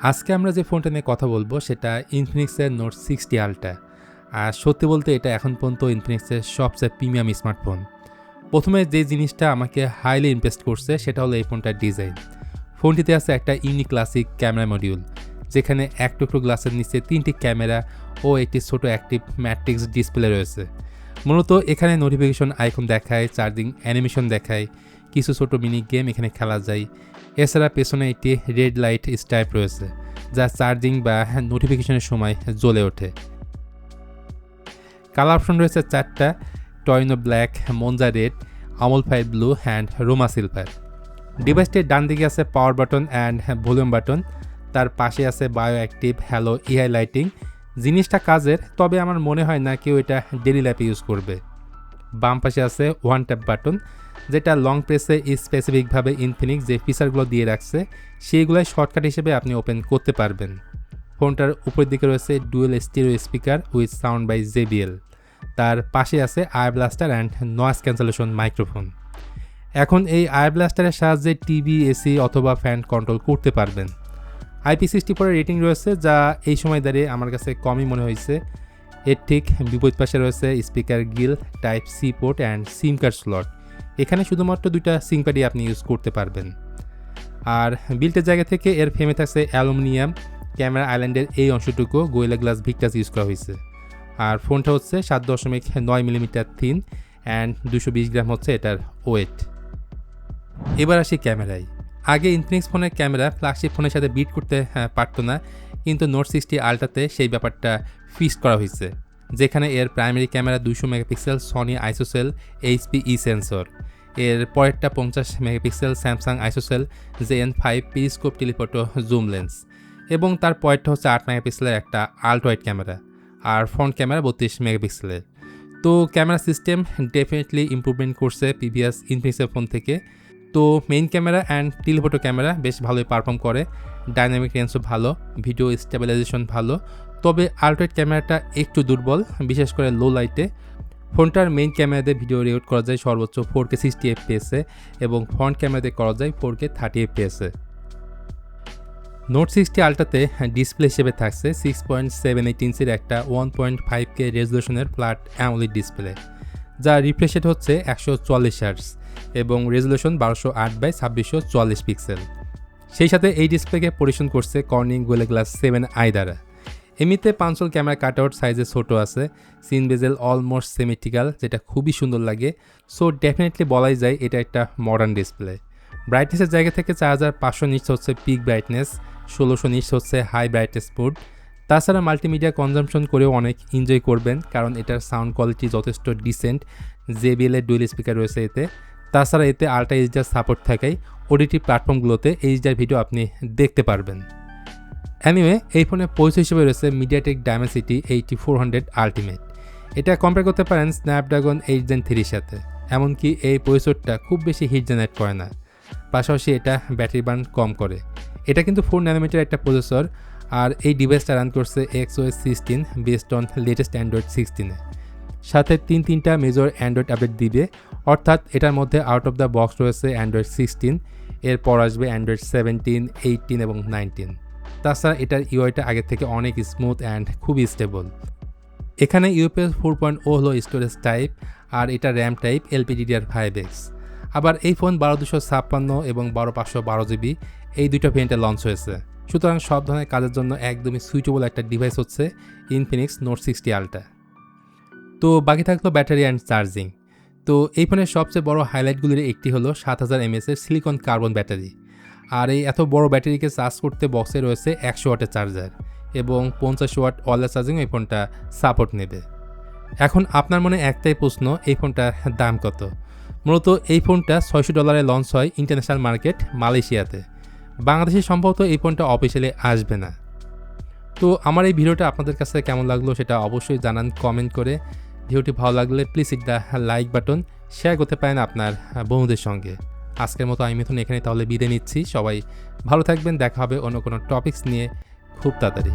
আজকে আমরা যে ফোনটা নিয়ে কথা বলবো সেটা ইনফিনিক্সের নোট 60 আলট্রা। আর সত্যি বলতে এটা এখন পর্যন্ত ইনফিনিক্সের সবচেয়ে প্রিমিয়াম স্মার্টফোন। প্রথমে যে জিনিসটা আমাকে হাইলি ইমপ্রেস করছে সেটা হলো এই ফোনটার ডিজাইন। ফোনটিতে আছে একটা ইউনিক ক্লাসিক ক্যামেরা মডিউল, যেখানে এক টুকরো গ্লাসের নিচে 3টি ক্যামেরা ও একটি ছোট অ্যাক্টিভ ম্যাট্রিক্স ডিসপ্লে রয়েছে। মূলত এখানে নোটিফিকেশন আইকন দেখায়, চার্জিং অ্যানিমেশন দেখায়, কিছু ছোট মিনি গেম এখানে খেলা যায়। এছাড়া পেছনে একটি রেড লাইট স্ট্রাইপ রয়েছে, যা চার্জিং বা নোটিফিকেশনের সময় জ্বলে ওঠে। কালার অপশন রয়েছে 4টা: টয়নো ব্ল্যাক, মঞ্জা রেড, আমলফাই ব্লু অ্যান্ড রোমা সিলভার। ডিভাইসটির ডান দিকে আছে power button and volume button, তার পাশে আছে bio active halo AI lighting. জিনিসটা কাজের, তবে আমার মনে হয় না কেউ এটা ডেলি লাইফে ইউজ করবে। বাম পাশে আছে ওয়ান ট্যাপ বাটন, যেটা লং প্রেসে স্পেসিফিকভাবে ইনফিনিক্স যে ফিচারগুলো দিয়ে রাখছে সেইগুলোই শর্টকাট হিসেবে আপনি ওপেন করতে পারবেন। ফোনটার উপরের দিকে রয়েছে dual stereo speaker with sound by JBL। তার পাশে আছে I blaster and noise cancellation microphone. এখন এই আই ব্লাস্টারের সাহায্যে টিভি, এসি অথবা ফ্যান কন্ট্রোল করতে পারবেন। IP64 রেটিং রয়েছে, যা এই সময় দাঁড়িয়ে আমার কাছে কমই মনে হয়েছে। এর ঠিক বিপরীত পাশে রয়েছে speaker grill, type C port and SIM card slot. এখানে শুধুমাত্র 2টা সিম কার্ডই আপনি ইউজ করতে পারবেন। আর বিল্টের জায়গা থেকে এর ফ্রেমে থাকছে অ্যালুমিনিয়াম। ক্যামেরা আইল্যান্ডের এই অংশটুকু গোয়েলা গ্লাস ভিক্টাস ইউজ করা হয়েছে। আর ফোনটা হচ্ছে 7.9 মিলিমিটার থিন অ্যান্ড 220 গ্রাম হচ্ছে এটার ওয়েট। এবার আসি ক্যামেরায়। আগে ইনফিনিক্স ফোনের ক্যামেরা ফ্ল্যাগশিপ ফোনের সাথে বিট করতে পারতো না, কিন্তু নোট 60 আলট্রাতে সেই ব্যাপারটা ফিক্সড করা হয়েছে, যেখানে এর primary camera 200 megapixel Sony ISOCELL HPE sensor, এর পরেরটা 50 megapixel Samsung ISOCELL JN5 periscope telephoto zoom lens, এবং তার পরেরটা হচ্ছে 8 মেগাপিক্সেলের একটা আল্ট্রাওয়াইড ক্যামেরা, আর ফ্রন্ট ক্যামেরা 32 মেগাপিক্সেলের। তো ক্যামেরা সিস্টেম ডেফিনেটলি ইমপ্রুভমেন্ট করছে প্রিভিয়াস ইনফিনিক্সের ফোন থেকে। তো main camera and telephoto camera বেশ ভালোই পারফর্ম করে, ডাইনামিক রেঞ্জও ভালো, ভিডিও স্টেবিলাইজেশন ভালো। তবে আল্ট্রাওয়াইড ক্যামেরাটা একটু দুর্বল, বিশেষ করে লো লাইটে। ফোনটার মেইন ক্যামেরাতে ভিডিও রেকর্ড করা যায় সর্বোচ্চ 4K 60 FPS এবং ফ্রন্ট ক্যামেরাতে করা যায় 4K 30 FPS। নোট 60 আলট্রাতে ডিসপ্লে হিসেবে থাকছে 6.78 ইঞ্চির একটা 1.5K রেজলিউশনের ফ্ল্যাট অ্যামোলেড ডিসপ্লে, যা রিফ্রেশ রেট হচ্ছে 144 হার্টজ এবং রেজলিউশন 1208/2644 পিক্সেল। সেই সাথে এই ডিসপ্লেকে পরিবেশন করছে কর্নিং গোয়েলা গ্লাস 7i দ্বারা। এমনিতে পাঁচল ক্যামেরা কাটআউট সাইজে ছোট আছে, সিন বেজেল অলমোস্ট সিমেট্রিক্যাল, যেটা খুবই সুন্দর লাগে। সো ডেফিনেটলি বলাই যায় এটা একটা মডার্ন ডিসপ্লে। ব্রাইটনেসের জায়গা থেকে 4500 নিটস হচ্ছে পিক ব্রাইটনেস, 1600 নিটস হচ্ছে হাই ব্রাইটনেস মোড। তাছাড়া মাল্টিমিডিয়া কনজাম্পশন করেও অনেক এনজয় করবেন, কারণ এটার সাউন্ড কোয়ালিটি যথেষ্ট ডিসেন্ট। JBL এর ডুয়েল স্পিকার রয়েছে এতে। তাছাড়া এতে আল্ট্রা এইচডিআর সাপোর্ট থাকায় OTT প্ল্যাটফর্মগুলোতে এইচডিআর ভিডিও আপনি দেখতে পারবেন। এনিওয়ে, এই ফোনে প্রসেসর হিসেবে রয়েছে মিডিয়াটেক ডায়মেনসিটি 8400 আলটিমেট। এটা কম্পেয়ার করতে পারেন স্ন্যাপড্রাগন 8 Gen 3 সাথে। এমনকি এই প্রসেসরটা খুব বেশি হিট জেনারেট করে না, পাশাপাশি এটা ব্যাটারি বার্ন কম করে। এটা কিন্তু 4 ন্যানোমিটার একটা প্রসেসর, আর এই ডিভাইসটা রান করছে XOS 16 based on latest Android 16-এ। সাথে তিনটা মেজর অ্যান্ড্রয়েড আপডেট দিবে, অর্থাৎ এটার মধ্যে আউট অফ দ্য বক্স রয়েছে অ্যান্ড্রয়েড 16, এরপর আসবে অ্যান্ড্রয়েড 17, 18 এবং 19। তাছাড়া এটার ইউআইটা আগের থেকে অনেক স্মুথ অ্যান্ড খুবই স্টেবল। এখানে UFS 4.0 হলো স্টোরেজ টাইপ, আর এটা র্যাম টাইপ LPDDR5X। আবার এই ফোন 12256 এবং 12512GB এই দুটো ভেরিয়েন্টে লঞ্চ হয়েছে। সুতরাং সব ধরনের কাজের জন্য একদমই সুইটেবল একটা ডিভাইস হচ্ছে ইনফিনিক্স নোট 60 আলট্রা। তো বাকি থাকলো ব্যাটারি অ্যান্ড চার্জিং। তো এই ফোনের সবচেয়ে বড় হাইলাইটগুলির একটি হলো 7000 mAh এর সিলিকন কার্বন ব্যাটারি। আর এই এত বড় ব্যাটারিকে চার্জ করতে বক্সে রয়েছে 100 ওয়াটের চার্জার এবং 50 ওয়াট ওয়্যারলেস চার্জিং এই ফোনটা সাপোর্ট নেবে। এখন আপনার মনে একটাই প্রশ্ন, এই ফোনটার দাম কত? মূলত এই ফোনটা $600 লঞ্চ হয় ইন্টারন্যাশনাল মার্কেট মালয়েশিয়াতে। বাংলাদেশে সম্ভবত এই ফোনটা অফিসিয়ালি আসবে না। তো আমার এই ভিডিওটা আপনাদের কাছে কেমন লাগলো সেটা অবশ্যই জানান কমেন্ট করে। ভিডিওটি ভালো লাগলে please hit the like button, share করতে পারেন আপনার বন্ধুদের সঙ্গে। আজকের মতো আমি মিথুন এখানে তাহলে বিদায় নিচ্ছি। সবাই ভালো থাকবেন, দেখা হবে অন্য কোনো টপিকস নিয়ে খুব তাড়াতাড়ি।